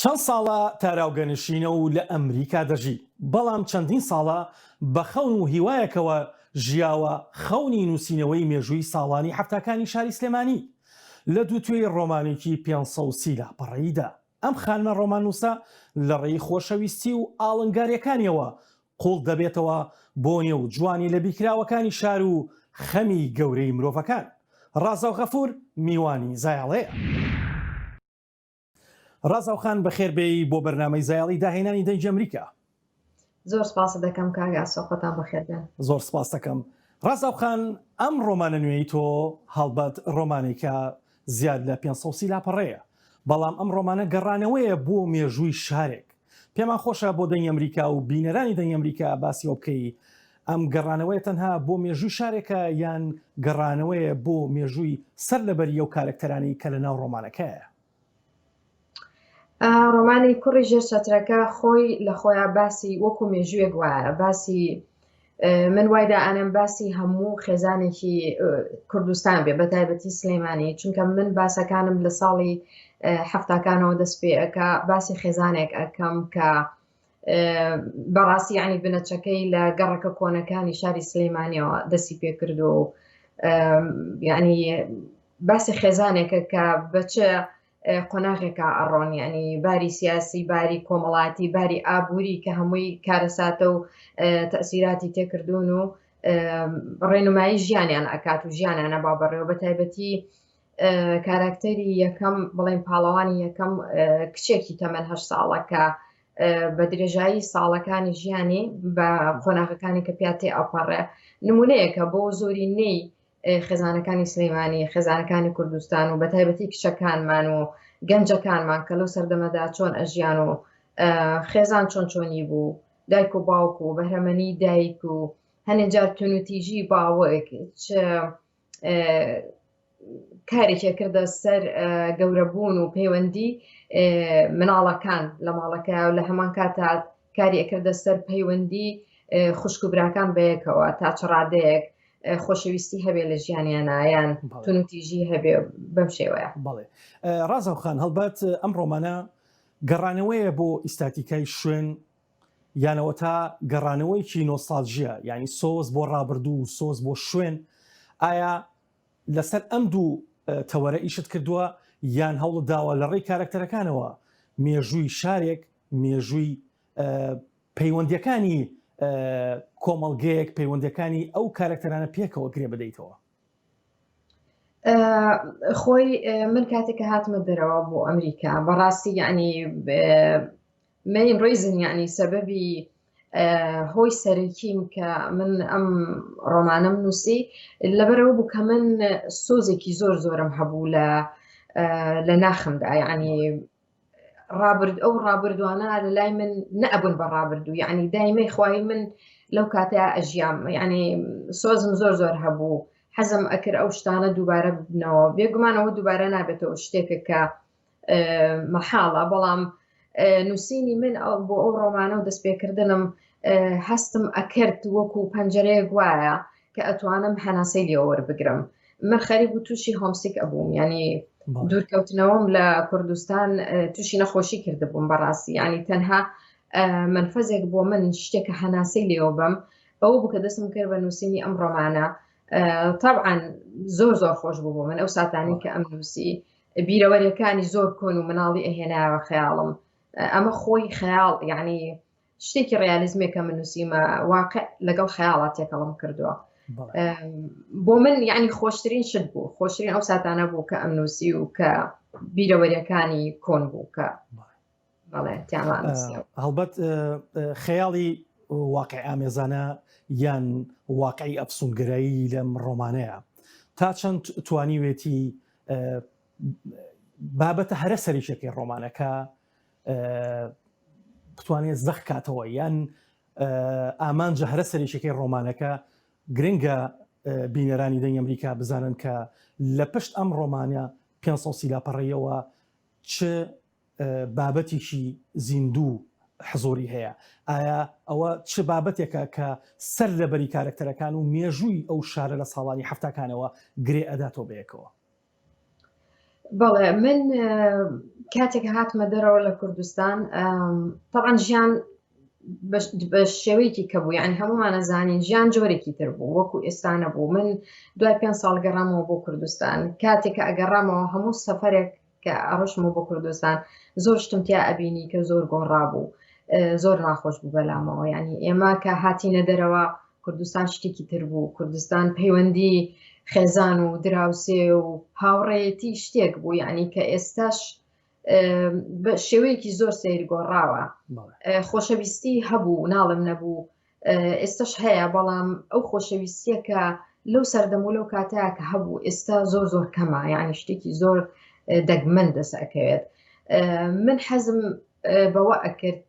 چەند ساڵە تاراوگەنشینە و لە ئەمریکا دەژی، بەڵام چەندین ساڵە بە خەون و هیوایەکەوە ژیاوە خەونی نووسینەوەی مێژووی ساڵانی هەفتەکانی شاری سلێمانی لە دووتوێی ڕۆمانێکی 530 لاپەڕەییدا. ئەم خانمە ڕۆمانوسە لە ڕێی خۆشەویستی و ئاڵنگاریەکانیەوە قوڵ دەبێتەوە بۆ نێو جوانی لە بیکراوەکانی شار و خەمی گەورەی مرۆڤەکان. ڕازاو غەفور میوانی زایاڵەیە. ڕازاوخان بەخێربێی بۆ بەرنامەی زایاڵی داهێنانی دەنگی ئەمریکا. زۆر سپاس دەکەم کاگا، سۆخۆتان بەخێربێن. زۆر سپاس دەکەم. ڕازاوخان، ئەم ڕۆمانە نوێی تۆ هەڵبەت ڕۆمانێکە زیاد لە 530 لاپەڕەیە، بەڵام ئەم ڕۆمانە گەڕانەوەیە بۆ مێژووی شارێک. پێمان خۆشە بۆ دەنگی ئەمریکا و بینەرانی دەنگی ئەمریکا باسیەوە بکەی. ئەم گەڕانەوەی تەنها بۆ مێژووی شارێکە یان گەڕانەوەیە بۆ مێژووی سەر لەبەریە و کارکتەرانی کە لە ناو ڕۆمانەکەیە؟ ڕۆمانی کوڕی ژێر چەترەکە خۆی لە خۆیان باسی وەکو مێژوویەک وایە، باسی من وایدا ئەنم باسی هەموو خێزانێکی کوردستان بێ، بەتایبەتی سلێمانی، چونکە من باسەکانم لە ساڵی هەفتاکانەوە دەست پێ ئەکا باسی خێزانێک ئەەکەم کە بەڕاستی ینی بنەچەکەی لە گەڕەکە کۆنەکانی شاری سلێمانیەوە دەستی پێ کردو و ینی باسی خێزانێکە کە بەچە قۆناغێکە ئەڕۆن، ینی باری سیاسی، باری کۆمەڵاتی، باری ئابووری کە هەمووی کارەساتە و تەسیراتی تێکردوون و ڕێنمایی ژیانیان ئەکات و ژیانیانە با بەڕێوە. بەتایبەتی کاراکتەری یەکەم بڵێن پاڵەوانی یەکەم کچێکی تەمەەن 8 ساڵە کە بە درێژایی ساڵەکانی ژیانی بە قۆناغەکانی کە پیاتێ ئەپەڕێ نمونەیەکە بۆ زۆرینەی خێزانەکانی سلێمانی، خێزانەکانی کوردستان و بەتایبەتی کچەکانمان و گەنجەکانمان کە لەو سەردەمەدا چۆن ئەژیان و خێزان چۆن چۆنی بوو، دایک و باوک و بەهرەمەنی دایک و هەنێجار تونوتیژی باوەک کارێکێ کردە سەر گەورەبوون و پەیوەندی مناڵەکان لە ماڵەکە و لە هەمان کاتا کاری کردە سەر پەیوەندی خوشک و براکان بەیەکەوە تا چڕادەیەک خۆشەویستی هەبێ لە ژیانیانایان تونوتیژی هەبێ بەم شێوەیە. بەڵێ ڕازاوخان، هەڵبەت ئەم ڕۆمانە گەڕانەوەیە بۆ ئیستاتیکای شوێن یانەوە تا گەڕانەوەیکی نۆستالژیە، ینی سۆز بۆ ڕابردوو و سۆز بۆ شوێن. ئایا لەسەر ئەم دوو تەوەرە ئیشت کردووە یان هەوڵ داوە لە ڕێی کارکتەرەکانەوە مێژووی شارێک، مێژووی پەیوەندیەکانی کۆمەڵگەیەک، پەیوەندەکانی ئەو کارکتەرانە پێکەوە گرێ بدەیتەوە؟ خۆی من کاتێککە هاتمە دەرەوە بۆ ئەمریکا بەڕاستی ینی مین ڕیزن ینی سەبەبی هۆی سەرەکیم کە من ئەم ڕۆمانەم نووسی لەبەرەوە بوو کە من سۆزێکی زۆر زۆرم هەبوو لە ناخمدا، ینی ئەو ڕابردوانە لە لای من نەبوون بە ڕابردوو، ینی دایمەی خۆی من لەو کاتەیە ئەژیام، ینی سۆزم زۆر زۆر هەبوو، حەزم ئەکرد ئەو شتانە دووبارە ببنەوە. بێگومانەوە دووبارە نابێتەوە شتێکە کە مەحاڵە، بەڵام نووسینی من بۆ ئەو ڕۆمانە و دەستپێکردنم هەستم ئەکرد وەکو پەنجەرەیەک وایە کە ئەتوانم هەناسەی لێوە وەربگرم. من خەریب و تووشی هۆمسیک ئەبووم، ینی دوورکەوتنەوەم لە کوردستان تووشی نەخۆشی کردبووم بەڕاستی، ینی تەنها منفەزێک بۆ من شتێکە هەناسەی لێوە بم ئەوە بوو کە دەستم کرد بە نووسینی ئەم ڕۆمانە. طبعاً زۆر زۆر خۆش بوو بۆ من ئەو ساتانی کە ئەم نووسی، بیرەوەریەکانی زۆر کۆن و مناڵی ئەهێنایەوە خەیاڵم. ئەمە خۆی خەیاڵ، ینی شتێکی ڕیالیزمێکە من نووسیمە واقع لەگەڵ خەیاڵات تێکەڵم کردووە. بۆ من ینی خۆشترین شت بوو، خۆشترین ئەو ساتانە بوو کە ئەم نووسی و کە بیرەوەریەکانی کۆن بوو کە بەڵێ تیامان. هەڵبەت خەیاڵی واقع ئامێزانە یان واقعی ئەفسونگرایی لەم ڕۆمانەیە تا چەند توانیوێتی بابەتە هەرە سەریشەکەی ڕۆمانەکە بتوانێت زەخ کاتەوە یان ئامانجە هەرە سەریشەکەی ڕۆمانەکە گرنگە بینەرانی دەنگی ئەمریکا بزانن کە لە پشت ئەم ڕۆمانە 530 لاپەڕەیەوە چ بابەتێکی زیندوو حزۆری هەیە؟ ئایا ئەوە چ بابەتێکە کە سەر لەبەری کارکتەرەکان و مێژووی ئەو شارە لە ساڵانی هەفتاکانەوە گرێ ئەداتەوە بەیەکەوە؟ بەڵێ من کاتێک هاتمە دەرەوە لە کوردستان طبعاً ژیان بە شێوەیەکی کە بوو، یعنی هەمومان نەزانین ژیان جۆرێکی تر بوو وەکو ئێستا نەبوو. من دوای 5 ساڵ گەڕامەوە بۆ کوردستان. کاتێک کە ئەگەڕامەوە هەموو سەفەرێک کە ئەڕۆشمەوە بۆ کوردستان زۆر شتم تیا ئەبینی کە زۆر گۆڕا بوو، زۆر ناخۆش بوو بەلامەوە. یعنی ئێمە کە هاتینە دەرەوە کوردستان شتێکی تر بوو. کوردستان پەیوەندی خێزان و دراوسێ و هاوڕێیەتی شتێک بوو، یعنی کە ئێستاش بە شێوەیەکی زۆر سەیر گۆڕاوە. خۆشەویستی هەبوو، ناڵم نەبوو، ئێستاش هەیە، بەڵام ئەو خۆشەویستیە کە لەو سەردەم و لەو کاتەیە کە هەبوو ئێستا زۆر زۆر کەمە، یعنی شتێکی زۆر دەگمەن دەست ئەکەوێت. من حەزم بەوە ئەکرد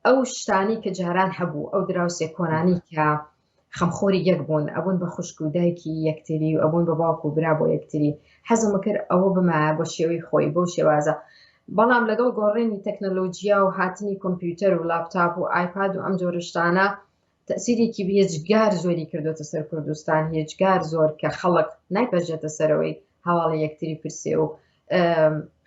ئەو شتانی کە جاران هەبوو، ئەو دراوسێ کۆنانی کە خەمخۆری یەک بوون، ئەبوون بە خوشک و دایکی یەکتری و ئەبوون بە باوک و برا بۆ یەکتری، حەزم کرد ئەوە بمایە بۆ شێوەی خۆی بەو شێوازە. بەڵام لەگەڵ گۆڕێنی تەکنەلۆجیا و هاتنی کۆمپیوتەر و لاپتاپ و ئایپاد و ئەم جۆرە شتانە تەسیرێکی هێجگار زۆری کردوتە سەر کوردستان، هێجگار زۆر کە خەڵک نایپەرژێتە سەرەوەی هەواڵە یەکتری پرسێ و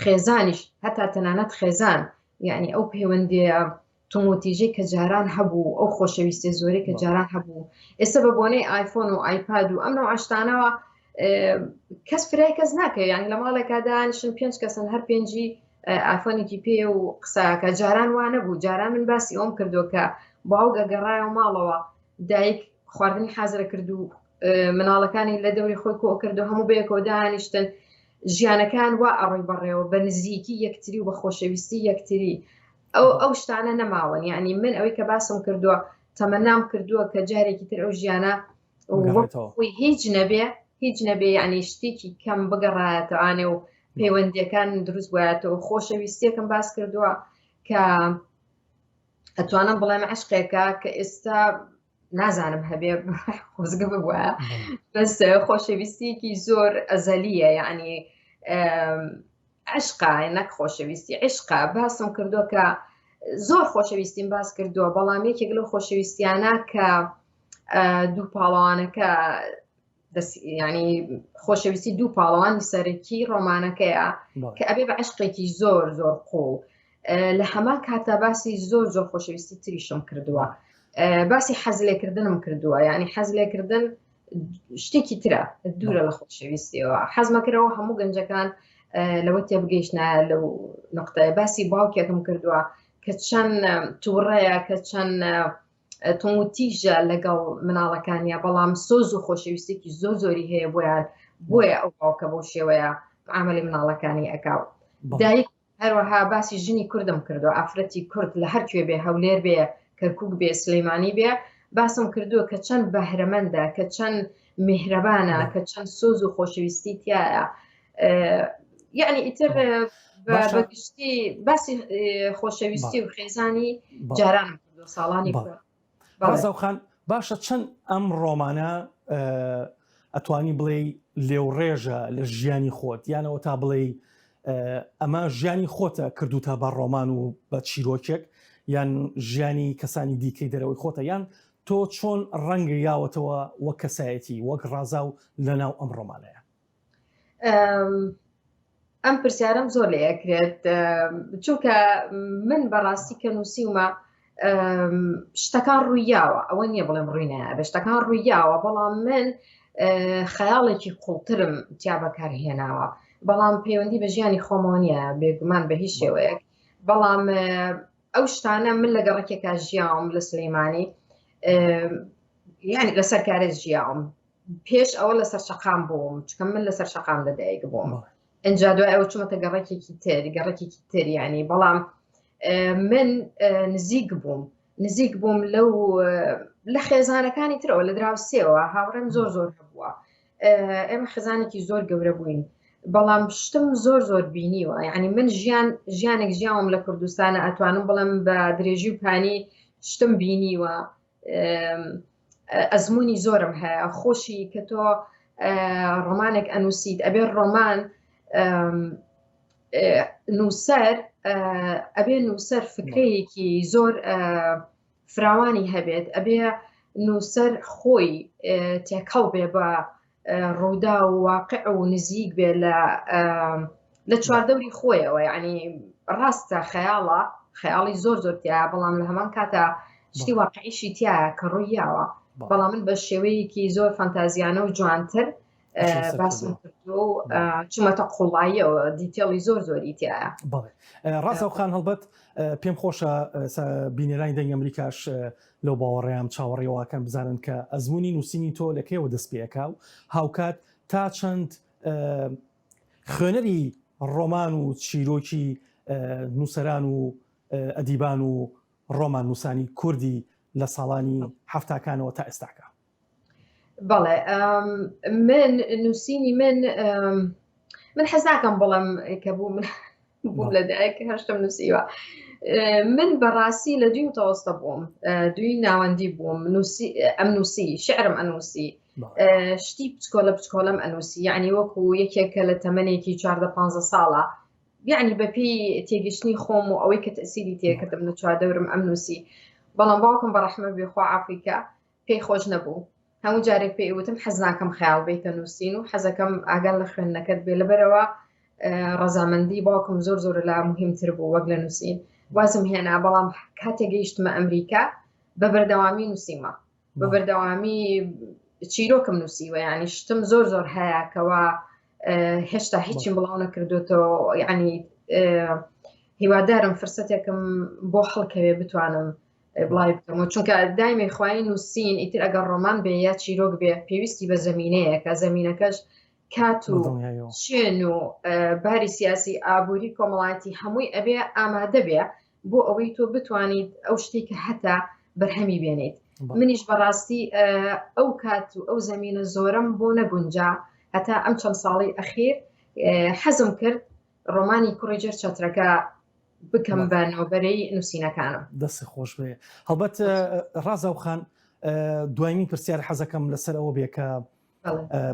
خێزانیش هەتا تەنانەت خێزان، یعنی ئەو پەیوەندیە تۆمۆتیژەی کە جاران هەبوو، ئەو خۆشەویستێ زۆرەی کە جاران هەبوو، ئێستا بە بۆنەی ئایفۆن و ئایپاد و ئەم نەو عەشتانەوە کەس فرای کەس ناکەوێت. یعنی لە ماڵێکا دانیشن 5 کەسن هەر 5 ئایفۆنێکی پێ و قساکە. جاران وانە بوو. جاران من باسی ئەوم کردو کە باوک گەڕایەوە ماڵەوە، دایک خواردنی حازرە کرد و مناڵەکانی لە دەوری خۆی کۆ کردو، هەموو بەیەکەوە دانیشتن، ژیانەکان وا ئەڕۆی بەڕێوە بە نزیکی یەکتری و بە خۆشەویستی یەکتری. ئەو شتانە نەماون. یعنی من ئەوەی کە باسم کردووە تەمەنام کردووە کە جارێکی تر ئەو ژیانە وەکوی هیچ نەبێ، یعنی شتێکی کەم بگەڕایەتەوانێ و پەیوەندیەکان دروست بووایەتەوە. خۆشەویستیەکەم باس کردووە کە ئەتوانم بڵێم عشقێکە کە ئێستا نازانم هەبێ خۆزگە ببووە، بەس خۆشەویستیەکی زۆر ئەزەلیە، یعنی عشقا نەک خۆشەویستی، عشقا. باسم کردووە کە زۆر خۆشەویستیم باس کردووە، بەڵام یەکێک لەو خۆشەویستیانە کە دوو پاڵەوانەکە، یعنی خۆشەویستی دوو پاڵەوانی سەرەکی ڕۆمانەکەیە کە ئەبێ بە عشقێکی زۆر زۆر قوڵ. لە هەمان کاتە باسی زۆر زۆر خۆشەویستی تریشم کردووە، باسی حەزلێکردنم کردووە. یعنی حەزلێکردن شتێکی ترە، دوورە لە خۆشەویستیەوە. حەزمەکرەوە هەموو گەنجەکان لەوە تێبگەیشتە لەو نقطەیە. باسی باوکێکم کردووە کە چەند تووڕەیە، کە چەند تۆمۆتیژە لەگەڵ مناڵەکانیە، بەڵام سۆز و خۆشەویستێکی زۆر زۆری هەیە بۆیە ئەو باوکە بەو شێوەیە عاملی مناڵەکانی ئەکاو. دایک هەروەها باسی ژنی کوردم کردووە، ئافرەتی کورد لە هەر کوێ بێ، هەولێر بێ، کەرکووک بێ، سلەیمانی بێ، باسم کردووە کە چەند بەهرەمەندە، کە چەند میهرەبانە، کە چەند سۆز و خۆشەویستی تایە. یعنی ئیتر بەگشتی باسی خۆشەویستی و خێزانی جاران کردووە ساڵانی کورد. ڕازاوخان باشە، چەند ئەم ڕۆمانە ئەتوانی بڵێ لێوڕێژە لە ژیانی خۆت، یانەوە تا بڵێ ئەمە ژیانی خۆتە کردوتە بە ڕۆمان و بە چیرۆکێک، یان ژیانی کەسانی دیکەی دەرەوەی خۆتە، یان تۆ چۆن ڕەنگە یاوەتەوە وەک کەسایەتی وەک ڕازاو لەناو ئەم ڕۆمانەیە؟ ئەم پرسیارەم زۆر لێکرێت، چونکە من بەڕاستی کە نووسیومە شتەکان ڕوویاوە، ئەوە نییە بڵێم ڕووی نایە، شتەکان ڕوویاوە، بەڵام من خەیاڵێکی قوڵترم تیا بەکارهێناوە، بەڵام پەیوەندی بە ژیانی خۆمەوە نییە بێگومان بە هیچ شێوەیەک. بەڵام ئەو شتانە من لە گەڕێکێکا ژیاوم لە سلەیمانی، یعنی لەسەر کارێک ژیاوم، پێش ئەوە لەسەر شەقام بووم، چکە من لەسەر شەقام لەدایک بووم، ئەجا دوای ئەوە چوومەتە گەڕێکێکی تر، یعنی بەڵام من نزیک بووم لە خێزانەکانی ترەوە، لە دراوسێەوە هاوڕێم زۆر هەبووە، ئێمە خێزانێکی زۆر گەورە بووین، بەڵام شتم زۆر بینیوە. یعنی من ژیانێک ژیاوم لە کوردستانە، ئەتوانم بڵێم بە درێژی و پانی شتم بینیوە، ئەزمموی زۆرم هەیە. خۆشی کە تۆ ڕۆمانێک ئەنووسیت، ئەبێ ڕۆمان نووسەر فکرەیەکی زۆر فراوانی هەبێت، ئەبێ نووسەر خۆی تێکەڵ بێ بە ڕوودا و واقع و نزیک بێ لە چواردەوری خۆیەوە یعنی ڕاستە خەیاڵی زۆر تایە بەڵام لە هەمان کاتە شتی واقعیشی تایە کە ڕوویاوە بەڵام من بە شێوەیەکی زۆر فانتازیانە و جوانتر باسم کردو و چمەتە قوڵاییەوە دیتێڵی زۆری تایە. ڕاستەوخان هەڵبەت پێم خۆشە بینێرانی دەنگ ئەمریکاش لەو باوەڕێیان چاوەڕێەوەکەم بزانن کە ئەزمموی نووسینی تۆ لەکەیەوە دەست پێەکە و هاوکات تا چەند خوێنەری ڕۆمان و چیرۆکی نووسەران و ئەدیبان و ڕۆمان نووسانی کوردی لە ساڵانی هەفتاکانەوە تا ئێستاکە. بەڵێ من نووسینی من حەزاکەم بەڵام کە بووم لە دایک هەشتم نووسیوە. من بەڕاستی لە دوی متەوەستە بووم، دوی ناوەندی بووم، ئەمنووسی شعرم ئەنووسی، شتی بچکۆلەم ئەنووسی، یعنی وەکو یەکێکە لە تەمەنێکی 14-15 ساڵە، یعنی بەپێی تێگەشتنی خۆم و ئەوەی کە تەسیری تێکردم لە چواردەورم ئەمنووسی. بەڵام باوکم بەڕەحمە بێخوا عافیکە پێی خۆش نەبوو، هەموو جارێک پێی وتم حەز ناکەم خەیاڵ بێتە نووسین و حەزەکەم ئاگەر لە خوێندنەکەت بێ لەبەرەوە ڕەزامەندی باوکم زۆر لە مهمتر بوو وەک لە نووسین. وازم هێنا بەڵام کاتێک گەیشتمە ئەمریکا بە بەردەوامی نووسیمە، بە بەردەوامی چیرۆکم نووسیوە، یعنی شتم زۆر هەیە کەوا هێشتا هیچیم بڵاو نەکردوێتەوە، یعنی هیوادارم فرسەتێکم بۆ هەڵکەوێ بتوانم بڵای بکەمەوە، چونکە دایمێ خوای نووسین ئیتر ئەگەر ڕۆمان بێ یا چیرۆک بێ پێویستی بە زەمینەیە کە زەمینەکەش کات و شوێن و باری سیاسی ئابووری کۆمەڵایەتی هەمووی ئەبێ ئامادە بێ بۆ ئەوەی تۆ بتوانیت ئەو شتێککە هەتا بەرهەمی بێنیت. منیش بەڕاستی ئەو کات و ئەو زەمینە زۆرم بۆ نەگونجا هەتا ئەم چەند ساڵی ئەخیر حەزم کرد ڕۆمانی کوڕی جەر چەترەکە بکەم بەنەوبەرەی نووسینەکانم. دەستی خۆش بێ. هەڵبەت ڕازەوخان دوایمین پرسیار حەزەکەم لەسەر ئەوە بێ کە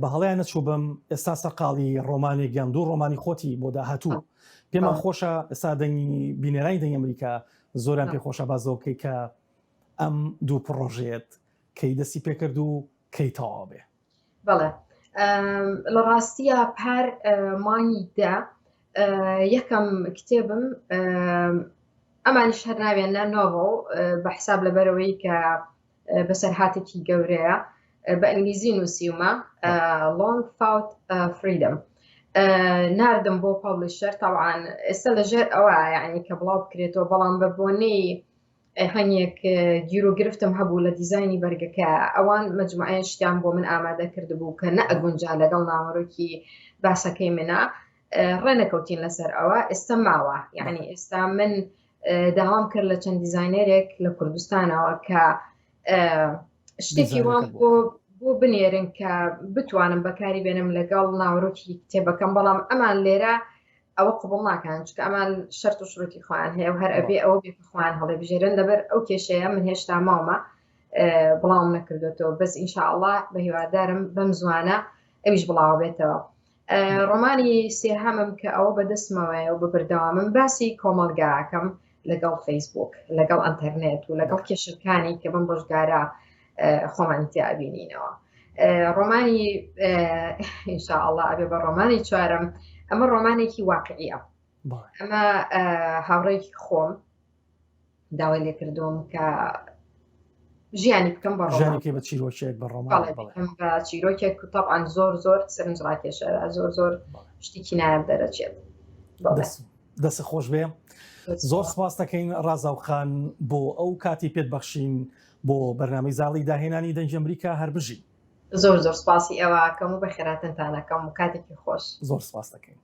بە هەڵەیان نەچوو بم ئێستا سەرقاڵی ڕۆمانێک یان دوو ڕۆمانی خۆتی بۆ داهاتوو پێمان خۆشە ئێستا دەنگی بینێرانی دەنگی ئەمریکا زۆریان پێ خۆشە بازەوەکەی کە ئەم دوو پڕۆژێت کەی دەستی پێکرد و کەی تەواو بێ. بەڵێ لە ڕاستیە پار مانیدا یەکەم کتێبم ئەمانیش هەر ناوێنە نۆڤڵ بە حساب لەبەرەوەی کە بەسەرهاتێکی گەورەیە بە ئەنگلیزی نووسیومە Long Fought Freedom. ناردم بۆ پابلیشەر تاوان ئێستا لەژێر ئەوە یعنی کە بڵاو بکرێتەوە، بەڵام بە بۆنەی هەنیەک گیرۆگرفتم هەبوو لە دیزایانی بەرگەکە ئەوان مەجموعەیە شتیان بۆ من ئامادە کردبوو کە نەئەگونجا لەگەڵ ناوەڕۆکی باسەکەی منە ڕێنەکەوتین لەسەر ئەوە. ئێستا ماوە، یعنی ئێستا من داوام کرد لە چەند دیزاینەرێک لە کوردستانەوە کە شتێکی وام بۆ بنێرن کە بتوانم بەکاری بێنم لەگەڵ ناوەڕۆکی کتێبەکەم، بەڵام ئەمان لێرە ئەوە قوبڵ ناکەن چکە ئەمان شەرت و شروعی خوان هەیە و هەر ئەبێ ئەوە بێ خوان هەڵێ بژێرن. لەبەر ئەو کێشەیە من هێشتا ماومە بڵاوم نەکردێتەوە، بەس ئینشاءالله بە هیوادارم بەم زوانە ئەویش بڵاو بێتەوە. ڕۆمانی سێهەمم کە ئەوە بەدەستمەوەیە و بە بەردەوامم باسی کۆمەڵگاکەم لەگەڵ فەیسبوک، لەگەڵ ئەنتەرنێت و لەگەڵ کێشەکانی کە بم بەشدارە خۆمانی تیابینینەوە. ڕۆمانی ئینشاءالله ئەبێ بە ڕۆمانی چوارم، ئەمە ڕۆمانێکی واقعیە، ئەمە هاوڕێکی خۆم داوای لێ کردوم کە ژیانی بکەم بە ژیانێکی بە چیرۆکێک بە ڕۆمان بە چیرۆکێک و تەبعاً زۆر سەرنجڕاکێشە زۆر شتێکی نایب دەرەچێت. دەست خۆش بێ. زۆر سپاس دەکەین ڕازاوخان بۆ ئەو کاتی پێت بەخشین بۆ بەرنامەی زاڵی داهێنانی دەنگی ئەمریکا هەربژی. زۆر سپاسی ئەوەکەم و بە خێراتنتانەکەم و کاتێکی خۆش. زۆر سپاس دەکەین.